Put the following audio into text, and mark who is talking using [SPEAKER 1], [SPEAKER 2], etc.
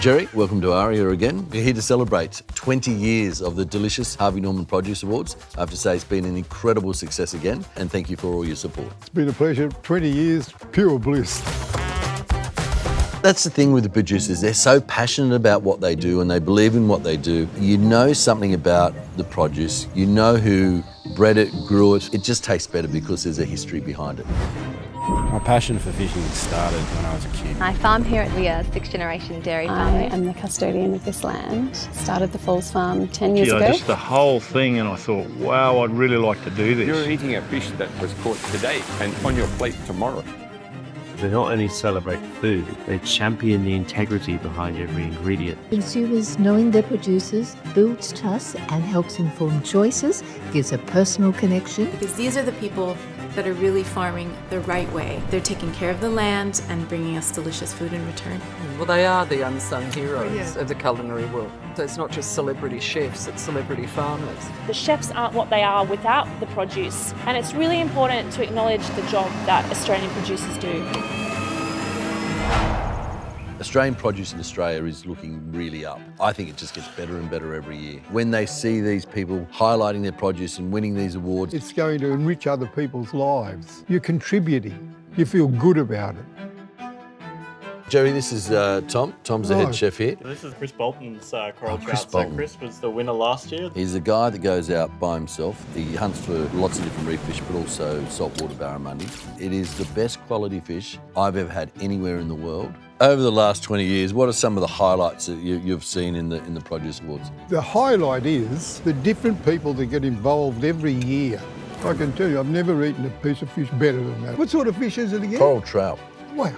[SPEAKER 1] Gerry, welcome to Aria again. We're here to celebrate 20 years of the delicious Harvey Norman Produce Awards. I have to say it's been an incredible success again, and thank you for all your support.
[SPEAKER 2] It's been a pleasure. 20 years, pure bliss.
[SPEAKER 1] That's the thing with the producers. They're so passionate about what they do and they believe in what they do. You know something about the produce. You know who bred it, grew it. It just tastes better because there's a history behind it.
[SPEAKER 3] My passion for fishing started when I was a kid.
[SPEAKER 4] I farm here at Aria, sixth-generation dairy
[SPEAKER 5] I
[SPEAKER 4] family.
[SPEAKER 5] am the custodian of this land. Started the Falls Farm 10 years ago.
[SPEAKER 6] Just the whole thing, and I thought, wow, I'd really like to do this.
[SPEAKER 7] You're eating a fish that was caught today and on your plate tomorrow.
[SPEAKER 8] They not only celebrate food, they champion the integrity behind every ingredient.
[SPEAKER 9] Consumers knowing their producers builds trust and helps inform choices, gives a personal connection.
[SPEAKER 10] Because these are the people that are really farming the right way. They're taking care of the land and bringing us delicious food in return.
[SPEAKER 11] Well, they are the unsung heroes of the culinary world. So it's not just celebrity chefs, it's celebrity farmers.
[SPEAKER 12] The chefs aren't what they are without the produce, and it's really important to acknowledge the job that Australian producers do.
[SPEAKER 1] Australian produce in Australia is looking really up. I think it just gets better and better every year. When they see these people highlighting their produce and winning these awards,
[SPEAKER 2] It's going to enrich other people's lives. You're contributing. You feel good about it.
[SPEAKER 1] Gerry, this is Tom. Tom's the head chef here.
[SPEAKER 13] This is Chris Bolton's coral
[SPEAKER 1] Chris
[SPEAKER 13] trout.
[SPEAKER 1] Bolton.
[SPEAKER 13] So Chris was the winner last year.
[SPEAKER 1] He's a guy that goes out by himself. He hunts for lots of different reef fish, but also saltwater barramundi. It is the best quality fish I've ever had anywhere in the world. Over the last 20 years, what are some of the highlights that you've seen in the Produce Awards?
[SPEAKER 2] The highlight is the different people that get involved every year. I can tell you, I've never eaten a piece of fish better than that. What sort of fish is it again?
[SPEAKER 1] Coral trout.
[SPEAKER 2] Wow.